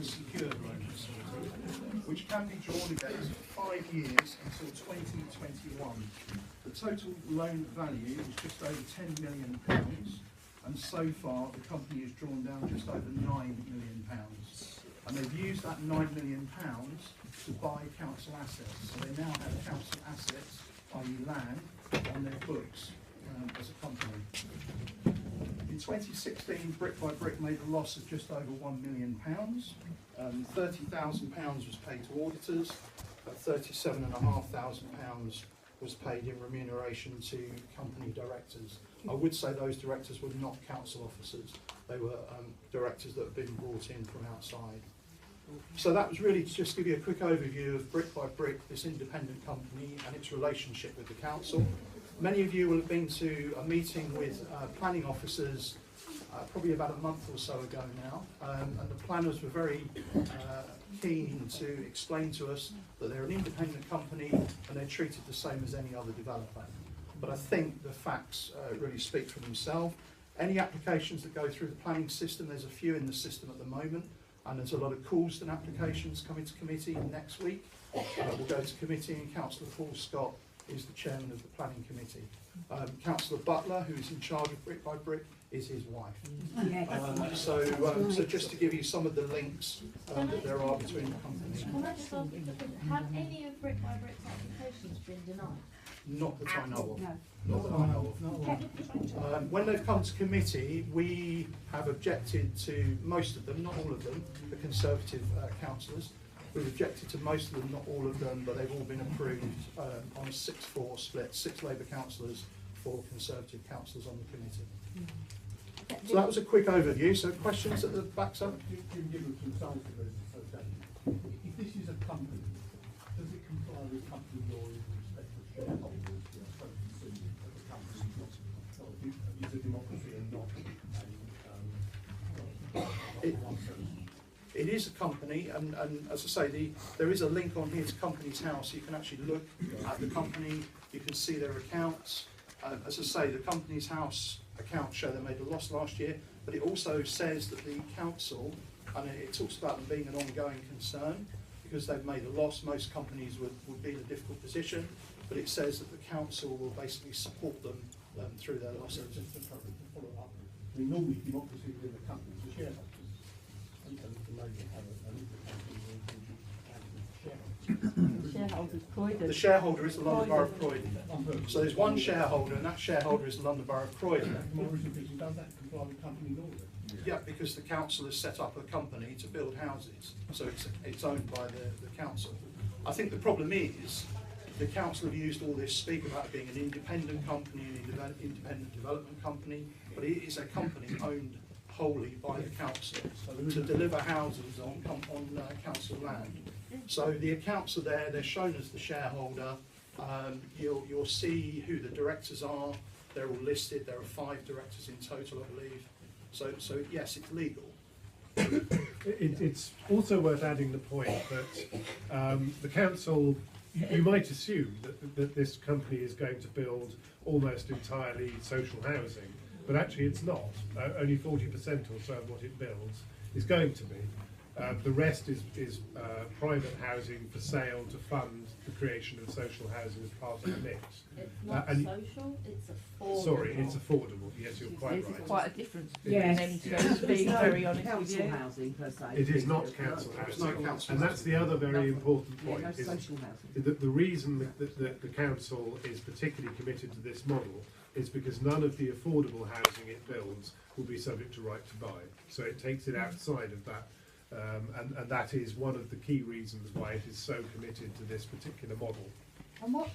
secured loan facility, which can be drawn against for 5 years until 2021. The total loan value is just over £10 million, and so far the company has drawn down just over £9 million. And they've used that £9 million to buy council assets. So they now have council assets, i.e. land, on their books as a company. In 2016, Brick by Brick made a loss of just over £1 million. £30,000 was paid to auditors, but £37,500 was paid in remuneration to company directors. I would say those directors were not council officers. They were directors that had been brought in from outside. So that was really to just give you a quick overview of Brick by Brick, this independent company, and its relationship with the council. Many of you will have been to a meeting with planning officers probably about a month or so ago now, and the planners were very keen to explain to us that they're an independent company and they're treated the same as any other developer. But I think the facts really speak for themselves. Any applications that go through the planning system, there's a few in the system at the moment, and there's a lot of calls and applications coming to committee next week. We'll go to committee, and Councillor Paul Scott is the chairman of the planning committee. Councillor Butler, who is in charge of Brick by Brick, is his wife. So just to give you some of the links that there are between the companies. Have any of Brick by Brick's applications been denied? Not that I know of. No. Not that I know of. When they've come to committee, we have objected to most of them, not all of them, the Conservative councillors. We've objected to most of them, not all of them, but they've all been approved on a 6-4 split, 6 Labour councillors, 4 Conservative councillors on the committee. So that was a quick overview. So questions at the back, sir? You can give us some examples of association. If this is a company, does it comply with company law in respect of shareholders, of the company, not abuse of democracy and not It is a company, and as I say, there is a link on here to Company's House. You can actually look at the company, you can see their accounts. As I say, the Company's House accounts show they made a loss last year, but it also says that the council, and it talks about them being an ongoing concern, because they've made a loss. Most companies would be in a difficult position, but it says that the council will basically support them through their losses. Just to follow up, I mean, normally democracy within the company is the shareholders. The shareholder is the London Borough of Croydon. So there's one shareholder, and that shareholder is the London Borough of Croydon. Does that comply with company law? Yeah, because the council has set up a company to build houses, so it's owned by the council. I think the problem is the council have used all this speak about being an independent company, an independent development company, but it is a company owned wholly by the council to deliver houses on council land. So the accounts are there, they're shown as the shareholder. You'll see who the directors are, they're all listed, there are 5 directors in total, I believe. So yes, it's legal. It's also worth adding the point that the council, you might assume that this company is going to build almost entirely social housing, but actually it's not. Only 40% or so of what it builds is going to be. The rest is private housing for sale to fund the creation of social housing as part of the mix. It's not social, it's affordable. Sorry, it's affordable. Yes, you're quite right. It's quite a difference. Yes. To be very honest with you. Council housing per se. It is not council housing, and that's the other very important point. No Is social housing. the reason that the council is particularly committed to this model is because none of the affordable housing it builds will be subject to right to buy. So it takes it outside of that. And that is one of the key reasons why it is so committed to this particular model. And what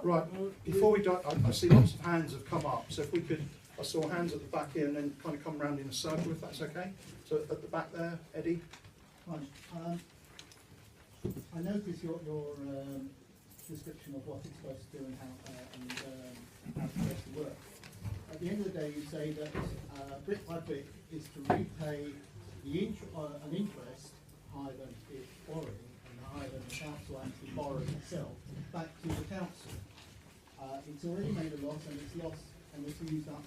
Right, before we do, I see lots of hands have come up, so if we could, I saw hands at the back here and then kind of come round in a circle, if that's okay. So at the back there, Eddie. Right. I noticed your description of what it's supposed to do and how it's supposed to work. At the end of the day, you say that brick by brick is to repay an interest higher than it's borrowing and higher than the council actually borrowing itself back to the council. It's already made a loss, and it's used up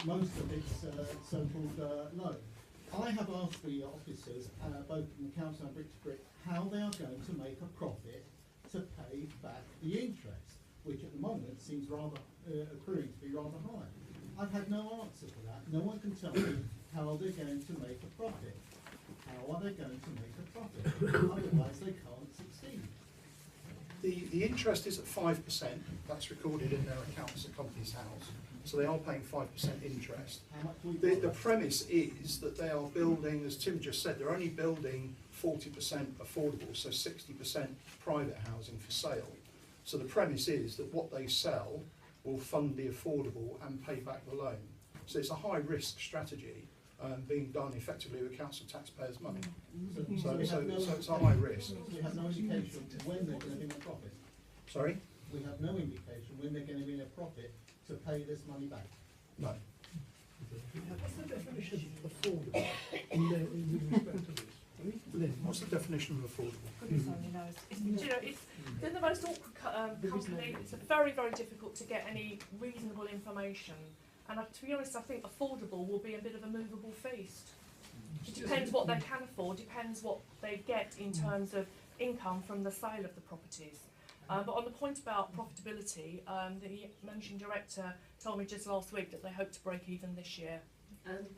most of its so-called loan. I have asked the officers, both in the council and Brick, how they are going to make a profit to pay back the interest, which at the moment seems rather accruing to be rather high. I've had no answer for that. No one can tell me how they're going to make a profit. How are they going to make a profit? Otherwise they can't succeed. The interest is at 5%, that's recorded in their accounts at Companies House, so they are paying 5% interest. How much we The premise is that they are building, as Tim just said, they're only building 40% affordable, so 60% private housing for sale. So the premise is that what they sell will fund the affordable and pay back the loan. So it's a high risk strategy being done effectively with council taxpayers' money. So it's a high risk. We have no indication when they're going to be in a profit. Sorry? We have no indication when they're going to be in a profit to pay this money back. No. What's the definition of affordable in respect to this? Lynn, What's the definition of affordable? Goodness only knows. You know, it's been the most awkward company. It's very, very difficult to get any reasonable information. And to be honest, I think affordable will be a bit of a movable feast. It depends what they can afford, depends what they get in terms of income from the sale of the properties. But on the point about profitability, the managing director told me just last week that they hope to break even this year.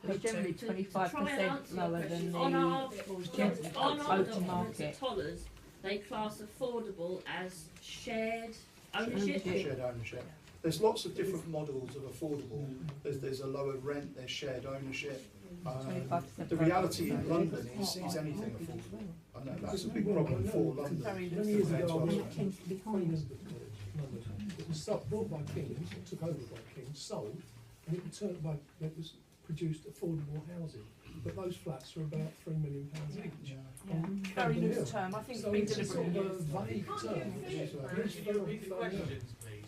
It's generally To try and 25% answer your lower question, than on our the documents, on our open documents market. at Tollers, they class affordable as shared ownership. Shared ownership. There's lots of different models of affordable. There's a lower rent, there's shared ownership. 25% The reality in London is anything affordable. I know that's a big problem for London. Very many years compared ago, to I was elsewhere. at Queen's London. It was bought by King's, took over by King's, sold, and it was produced affordable housing. But those flats were about £3 million each. Yeah. Very loose term. I think So it's it's been a sort of deliberately a used. vague term. It's very vague.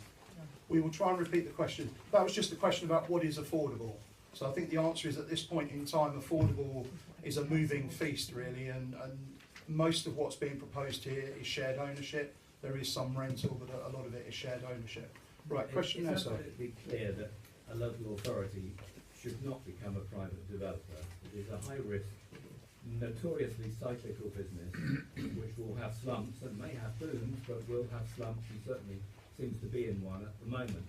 We will try and repeat the question. That was just a question about what is affordable. So I think the answer is at this point in time, affordable is a moving feast really, and most of what's being proposed here is shared ownership. There is some rental, but a lot of it is shared ownership. Right, question there, It's sir. absolutely clear that a local authority should not become a private developer. It is a high-risk, notoriously cyclical business which will have slumps and may have booms, but will have slumps, and certainly seems to be in one at the moment.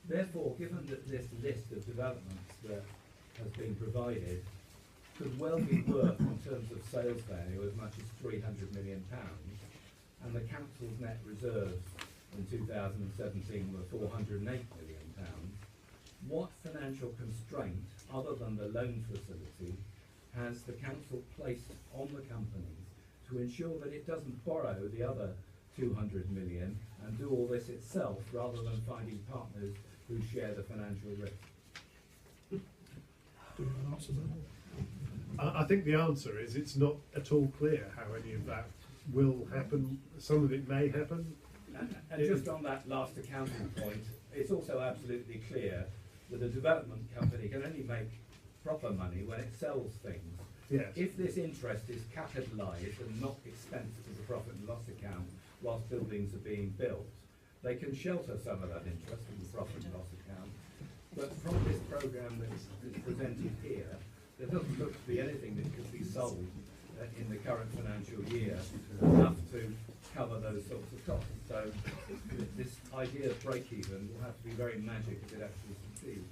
Therefore, given that this list of developments that has been provided could well be worth in terms of sales value as much as £300 million, and the council's net reserves in 2017 were £408 million, what financial constraint, other than the loan facility, has the council placed on the companies to ensure that it doesn't borrow the other 200 million and do all this itself, rather than finding partners who share the financial risk? Do you have an answer there? I think the answer is it's not at all clear how any of that will happen. Some of it may happen. And just on that last accounting point, it's also absolutely clear that a development company can only make proper money when it sells things. Yes. If this interest is capitalised and not expensed to the profit and loss account whilst buildings are being built, they can shelter some of that interest in the profit and loss account. But from this programme that is presented here, there doesn't look to be anything that could be sold in the current financial year enough to cover those sorts of costs. So this idea of break-even will have to be very magic if it actually succeeds.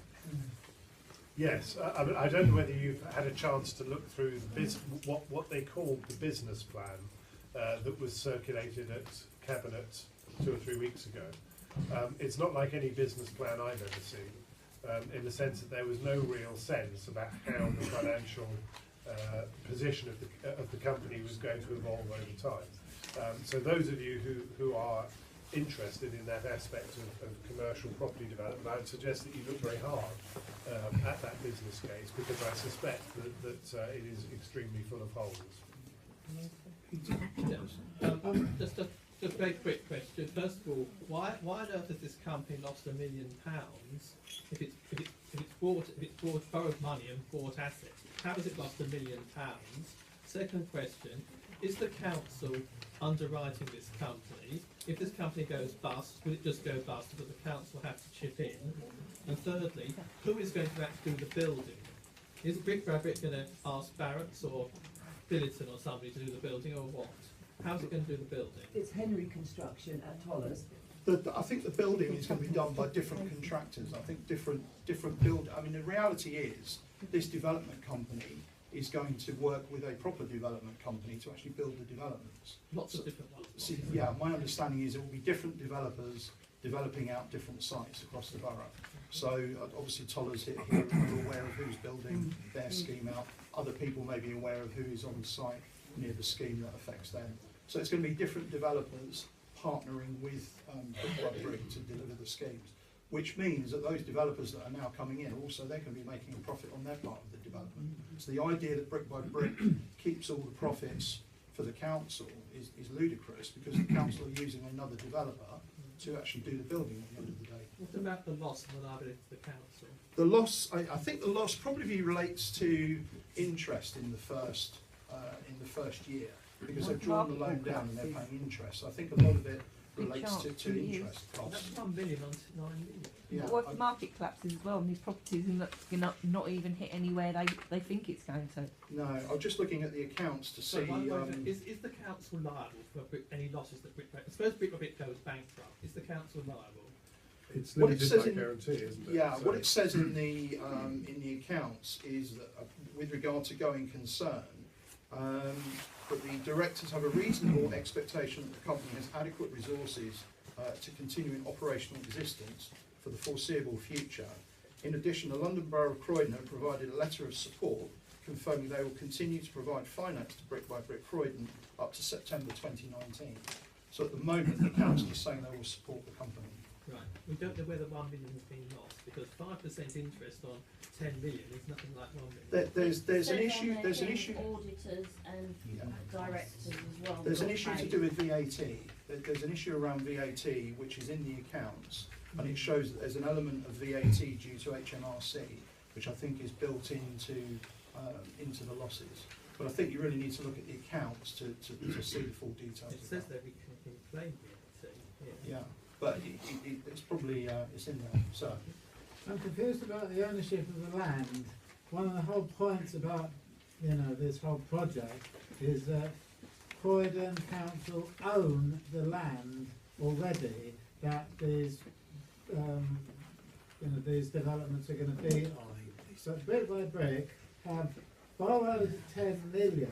Yes, I don't know whether you've had a chance to look through the what they called the business plan that was circulated at Cabinet 2 or 3 weeks ago. It's not like any business plan I've ever seen, in the sense that there was no real sense about how the financial position of the company was going to evolve over time. So those of you who are interested in that aspect of commercial property development, I would suggest that you look very hard at that business case, because I suspect that it is extremely full of holes. Just a very quick question. First of all, why on earth has this company lost £1 million if it's borrowed money and bought assets? How has it lost £1 million? Second question: is the council underwriting this company? If this company goes bust, will it just go bust, but the council have to chip in? And thirdly, who is going to actually do the building? Is Brick by Brick going to ask Barrett's or Billiton or somebody to do the building, or what? How's it going to do the building? It's Henry Construction at Tollers. I think the building is going to be done by different contractors. I think different build. I mean, the reality is this development company is going to work with a proper development company to actually build the developments. Lots of different ones. So, yeah, my understanding is it will be different developers developing out different sites across the borough. So obviously Tollers here are aware of who's building their scheme out. Other people may be aware of who is on site near the scheme that affects them. So it's going to be different developers partnering with Brick by Brick to deliver the schemes, which means that those developers that are now coming in, also they're going to be making a profit on their part of the development. So the idea that Brick by Brick keeps all the profits for the council is ludicrous, because the council are using another developer to actually do the building at the end of the day. What about the loss and the liability to the council? The loss, I think the loss probably relates to interest in the first year, because they've drawn the loan down and they're paying interest. I think a lot of it relates to interest costs. That's 1 million on 9 million. Yeah, But what if the market collapses as well and these properties are not even hit anywhere they think it's going to? no, I'm just looking at the accounts to So see. is the council liable for any losses that Brick by Brick? Suppose Brick by Brick goes bankrupt. Is the council liable? It's What it limited says by in- guarantee, isn't it? Yeah, So- what it says in the accounts is that with regard to going concern, that the directors have a reasonable expectation that the company has adequate resources to continue in operational existence for the foreseeable future. In addition, the London Borough of Croydon have provided a letter of support confirming they will continue to provide finance to Brick by Brick Croydon up to September 2019. So at the moment, the council is saying they will support the company. Right. We don't know whether 1 million has been lost, because 5% interest on 10 million is nothing like 1 million. There's an Says issue. on there There's an getting issue. Auditors and Yeah. directors as well. There's an got issue to paid. do with VAT. There's an issue around VAT which is in the accounts, and it shows that there's an element of VAT due to HMRC, which I think is built into the losses. But I think you really need to look at the accounts to see the full details. It of says that. that we can claim VAT. Yeah, but it's probably it's in there. So I'm confused about the ownership of the land. One of the whole points about, this whole project is that Croydon Council own the land already that these developments are going to be on. So Brick by Brick have borrowed 10 million,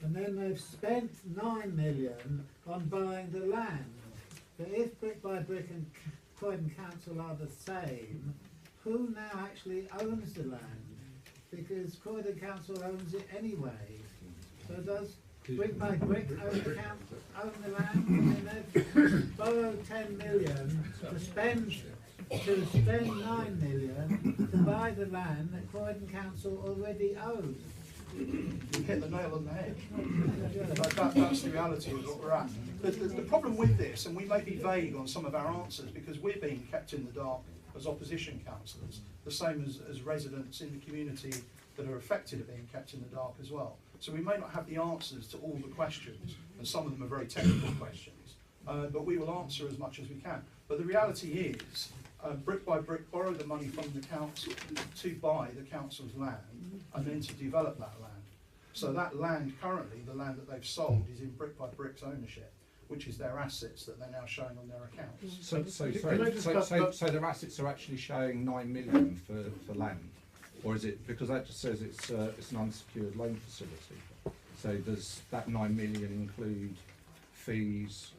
and then they've spent 9 million on buying the land. But if Brick by Brick and Croydon Council are the same, who now actually owns the land? Because Croydon Council owns it anyway. So does Brick by Brick own the land? I mean, they've borrowed 10 million to spend 9 million to buy the land that Croydon Council already owns. you hit the nail on the head. That's the reality of what we're at. The problem with this, and we may be vague on some of our answers because we're being kept in the dark as opposition councillors, the same as residents in the community that are affected are being kept in the dark as well. So we may not have the answers to all the questions, and some of them are very technical questions, but we will answer as much as we can. But the reality is, Brick by Brick borrow the money from the council to buy the council's land and then to develop that land. So that land currently, the land that they've sold, is in Brick by Brick's ownership, which is their assets that they're now showing on their accounts. So their assets are actually showing 9 million for land, or is it because that just says it's an unsecured loan facility? So does that 9 million include fees,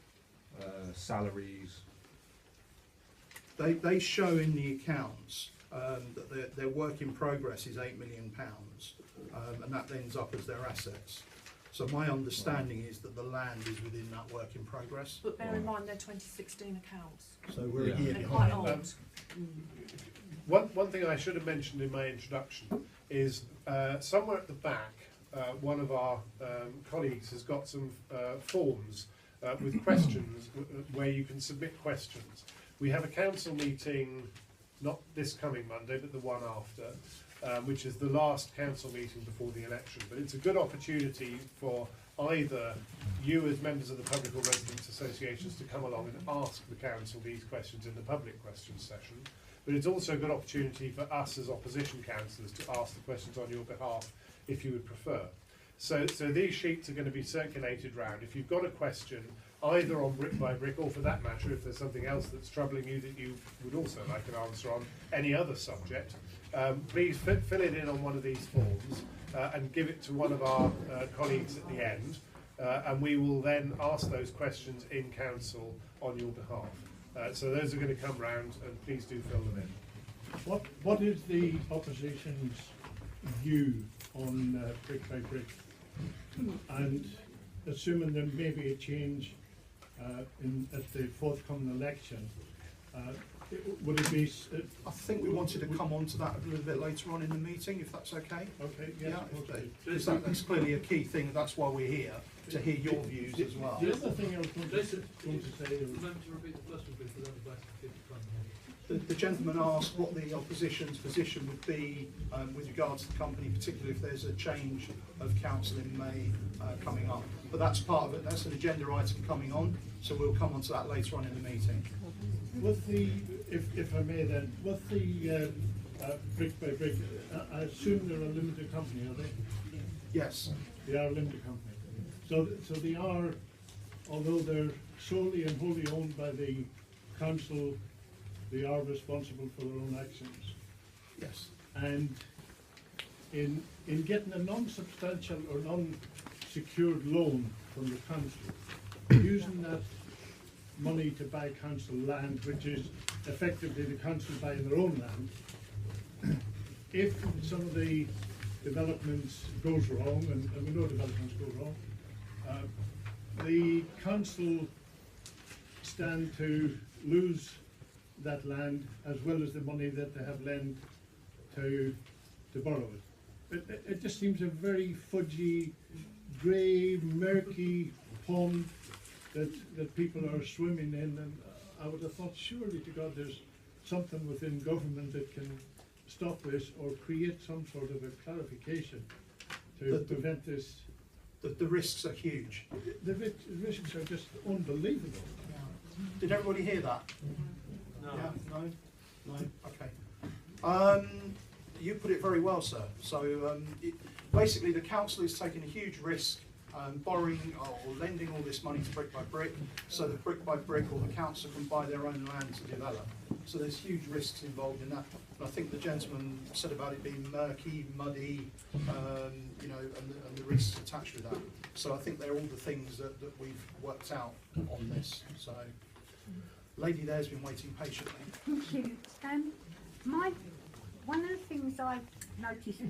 salaries? They show in the accounts that their work in progress is £8 million, and that ends up as their assets. So my understanding is that the land is within that work in progress. But bear in mind they're 2016 accounts. So we're a year They're quite behind. old. One thing I should have mentioned in my introduction is somewhere at the back, one of our colleagues has got some forms with questions where you can submit questions. We have a council meeting, not this coming Monday, but the one after, which is the last council meeting before the election. But it's a good opportunity for either you as members of the public or residents associations to come along and ask the council these questions in the public questions session. but it's also a good opportunity for us as opposition councillors to ask the questions on your behalf if you would prefer. So these sheets are going to be circulated round. If you've got a question, either on brick by brick, or for that matter, if there's something else that's troubling you that you would also like an answer on, any other subject, please fill it in on one of these forms and give it to one of our colleagues at the end, and we will then ask those questions in council on your behalf. So those are going to come round, and please do fill them in. What is the opposition's view on brick by brick? And assuming there may be a change at the forthcoming election, would it be? I think we wanted to come on to that a little bit later on in the meeting, if that's okay. Okay, yeah. Okay. Because that's clearly a key thing. That's why we're here, to hear your views as well. The other thing I was going to say. The gentleman asked what the opposition's position would be with regards to the company, particularly if there's a change of council in May coming up. But that's part of it. That's an agenda item coming on, so we'll come on to that later on in the meeting. With the, if I may then, with the brick by brick, I assume they're a limited company, are they? Yes. They are a limited company. So they are, although they're solely and wholly owned by the council, they are responsible for their own actions. Yes. And in getting a non-substantial or non-secured loan from the council, using that money to buy council land, which is effectively the council buying their own land, if some of the developments goes wrong, and we know developments go wrong, the council stand to lose that land as well as the money that they have lent to borrow it. It just seems a very fudgy, grey, murky pond that people are swimming in, and I would have thought surely to God there's something within government that can stop this or create some sort of a clarification to prevent this. The risks are huge. The risks are just unbelievable. Did everybody hear that? No. Yeah, no? Okay. You put it very well, sir. So basically the council is taking a huge risk borrowing or lending all this money to brick by brick, so that brick by brick or the council can buy their own land to develop. So there's huge risks involved in that. And I think the gentleman said about it being murky, muddy, you know, and the risks attached with that. So I think they're all the things that we've worked out on this. So, lady there's been waiting patiently. Thank you. One of the things I've noticed